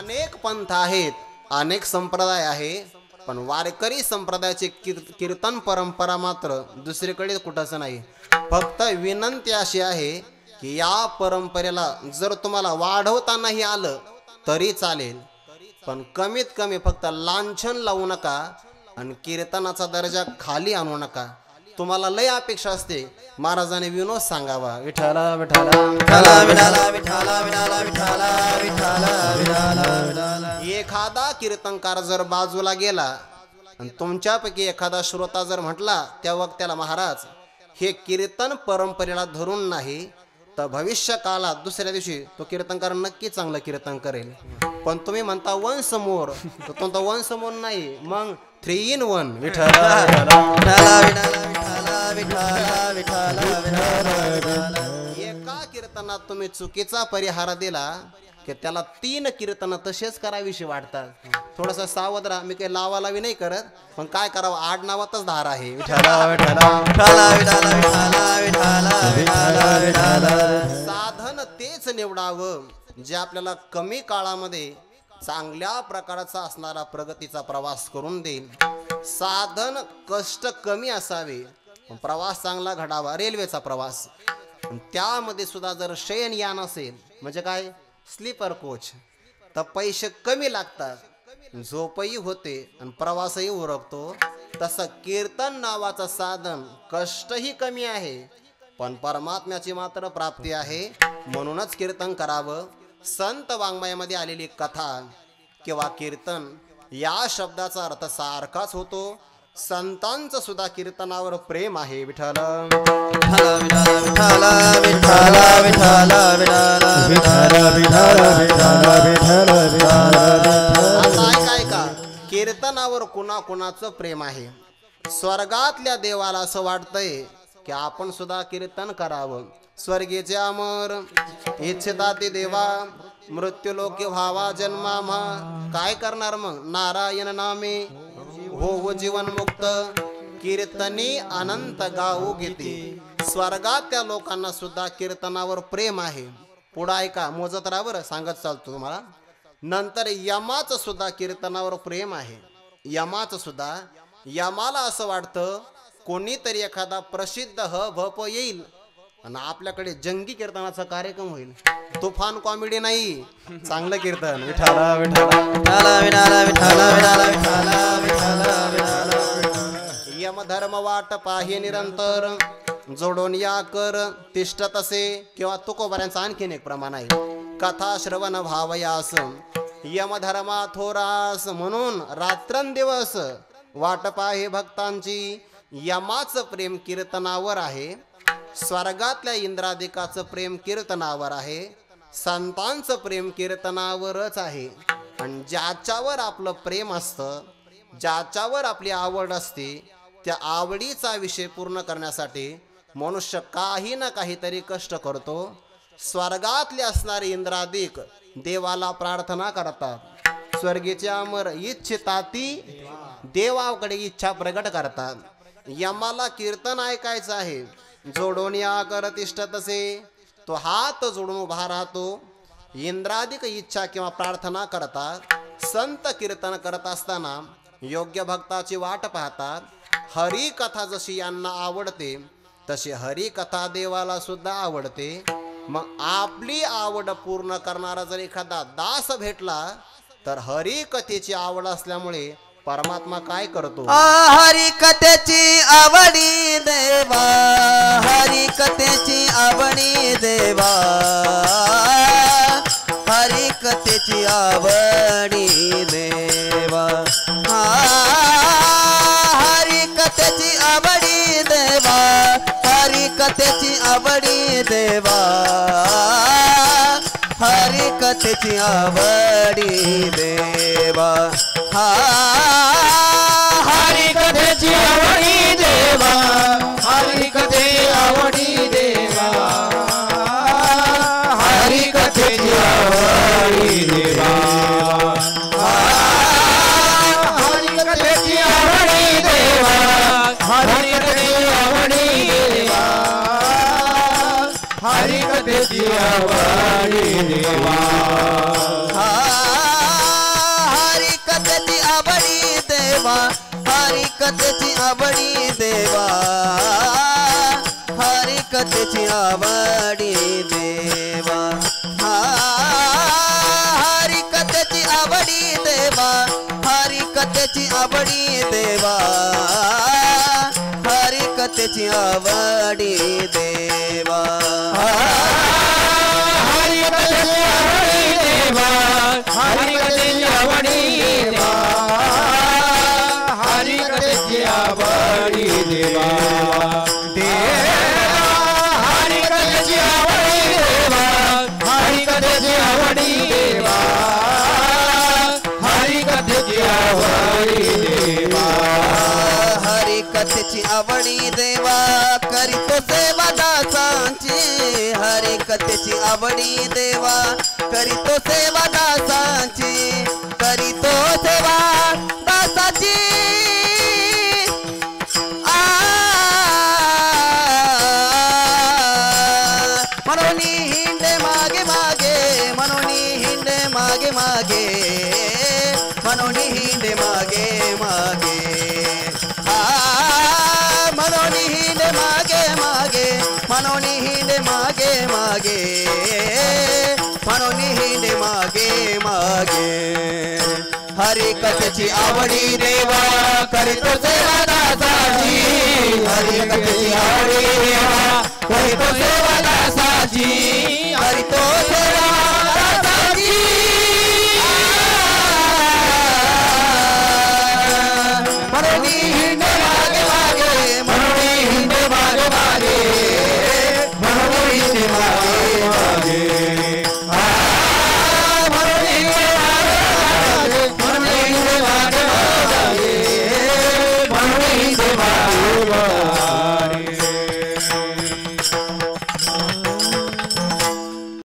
अनेक पंथ आहेत, अनेक संप्रदाय आहे, पण वारकरी संप्रदायाचे कीर्तन परंपरा मात्र दुसरीकडे कुठंच नाही. फक्त विनंती अशी आहे की या परंपरेला जर तुम्हाला वाढवतानाही आलं तरी चालेल, पण कमीत कमी फक्त लांछन लावू नका आणि कीर्तनाचा दर्जा खाली आणू नका. तुम्हाला लय अपेक्षा असते महाराजांनी विनोद सांगावा. विठाला विठाला विठाला विठाला विठाला विठाला विठाला विठाला विठाला. एखादा कीर्तनकार जर बाजूला गेला आणि तुमच्यापैकी एखादा श्रोता जर म्हटला त्या वक्त्याला महाराज हे कीर्तन परंपरेला धरून नाही, तर भविष्य काळात दुसऱ्या दिवशी तो कीर्तनकार नक्की चांगलं कीर्तन करेल. पण तुम्ही म्हणता वन्स मोर, तर तुमचा वन्स मोर नाही, मग 3 in 1. विठाला विठाला विठाला विठाला विठाला विठाला. एका कीर्तनात तुम्ही चुकीचा परिहार दिला की त्याला 3 कीर्तन तसेच करावीशी वाटतात. थोडंसं सावध राहा. मी काही लावालावी नाही करत, पण काय करावं, आडनावातच धार आहे. विठाला विठाला विठाला विठाला विठाला विठाला विठाला विठाला. साधन तेच निवडावं जे आपल्याला कमी काळामध्ये चांगल्या प्रकारचा असणारा प्रगतीचा प्रवास करून देईल. साधन कष्ट कमी असावे, प्रवास चांगला घडावा. रेल्वेचा प्रवास, त्यामध्ये सुद्धा जर शयनयान असेल म्हणजे काय स्लीपर कोच, तर पैसे कमी लागतात, झोपही होते आणि प्रवासही उरकतो. तसं कीर्तन नावाचं साधन कष्टही कमी आहे, पण परमात्म्याची मात्र प्राप्ती आहे. म्हणूनच कीर्तन करावं. संत वाङ्मयामध्ये आलेली कथा किंवा कीर्तन या शब्दाचा अर्थ सारखाच होतो. संतांचं सुद्धा कीर्तनावर प्रेम आहे. विठाला विठाला विठाला विठाला विठाला विठाला विठाला विठाला विठाला विठाला. ऐका, कीर्तनावर कुणाकुणाचं प्रेम आहे. स्वर्गातल्या देवाला असं वाटतंय की आपण सुद्धा कीर्तन करावं. स्वर्गीचे अमर इच्छिता ते देवा, मृत्यू लोके व्हावा जन्मामा. काय करणार मग, नारायण नामे हो जीवन मुक्त, कीर्तनी अनंत गाऊ घेते. स्वर्गात त्या लोकांना सुद्धा कीर्तनावर प्रेम आहे. पुढं ऐका, मोजत राहा बरं, सांगत चालतो तुम्हाला. नंतर यमाचं सुद्धा कीर्तनावर प्रेम आहे. यमाचं सुद्धा, यमाला असं वाटतं कोणीतरी एखादा प्रसिद्ध भप येईल आणि आपल्याकडे जंगी कीर्तनाचा कार्यक्रम होईल. तुफान कॉमेडी नाही, चांगलं कीर्तन. विठाला विठाला विठाला विठाला विठाला विठाला विठाला विठाला. यमधर्म वाट पाहे निरंतर, जोडून या कर तिष्ठ तसे. किंवा तुकोबऱ्यांचं आणखीन एक प्रमाण आहे, कथा श्रवण भावयास यमधर्मा थोरास. म्हणून रात्रंदिवस वाट पाहे भक्तांची. यमाचं प्रेम कीर्तनावर आहे, स्वर्गातल्या इंद्रादिकाचं प्रेम कीर्तनावर आहे, संतांचं प्रेम कीर्तनावरच आहे. आणि ज्याच्यावर आपलं प्रेम असतं, ज्याच्यावर आपली आवड असते, त्या आवडीचा विषय पूर्ण करण्यासाठी मनुष्य काही ना काहीतरी कष्ट करतो. स्वर्गातले असणारे इंद्रादिक देवाला प्रार्थना करतात. स्वर्गीचे अमर इच्छिताती देवाकडे इच्छा प्रगट करतात. यमाला कीर्तन ऐकायचं आहे, जोडून या कर तिष्ठ तसे. तो हात जोडून उभा राहतो. इंद्रादिक इच्छा किंवा प्रार्थना करतात. संत कीर्तन करत असताना योग्य भक्ताची वाट पाहतात. हरी कथा जशी यांना आवडते तशी हरी कथा देवाला सुद्धा आवडते. मग आपली आवड पूर्ण करणारा जर एखादा दास भेटला तर हरी कथेची आवड असल्यामुळे परमात्मा काय करतो, हरी कथेची आवडी देवा, हरी कथेची आवडी देवा, हरी कथेची आवडी देवा. हरी कथेची आवडी देवा, हरी कथेची आवडी देवा, हरी कथेची आवडी देवा. हरी कथेची आवडी देवा, हरी कथे आवडी देवा, हरी कथेची आवडी देवा, हरी कथेची आवडी देवा, हरी कथे आवडी देवा, हरी कथेची आवडी देवा. कथेची आवडी देवा हरी कथेची आवडी देवा हरी कथेची आवडी देवा हरी कथेची आवडी देवा हरी कथेची आवडी देवा हरी कथेची आवडी देवा हरी कथेची आवडी देवा हरी कथेची आवडी देवा हरी कथेची आवडी देवा हरी कथेची आवडी देवा हरी कथेची आवडी देवा हरी कथेची आवडी देवा करीतो सेवा दासांची हरी कथेची आवडी देवा करीतो सेवा दासांची करीतो सेवा दासाची म्हणून हिंडे मागे मागे म्हणून हिंडे मागे मागे म्हणून हिंडे मागे मागे म्हणून हिंडे मागे मागे म्हणून हिंडे मागे मागे म्हणून हिंडे मागे मागे हरी कथेची आवडी देवा करीतो सेवा दासाची हरी कथेची आवडी देवा करीतो सेवा दासाची करीतो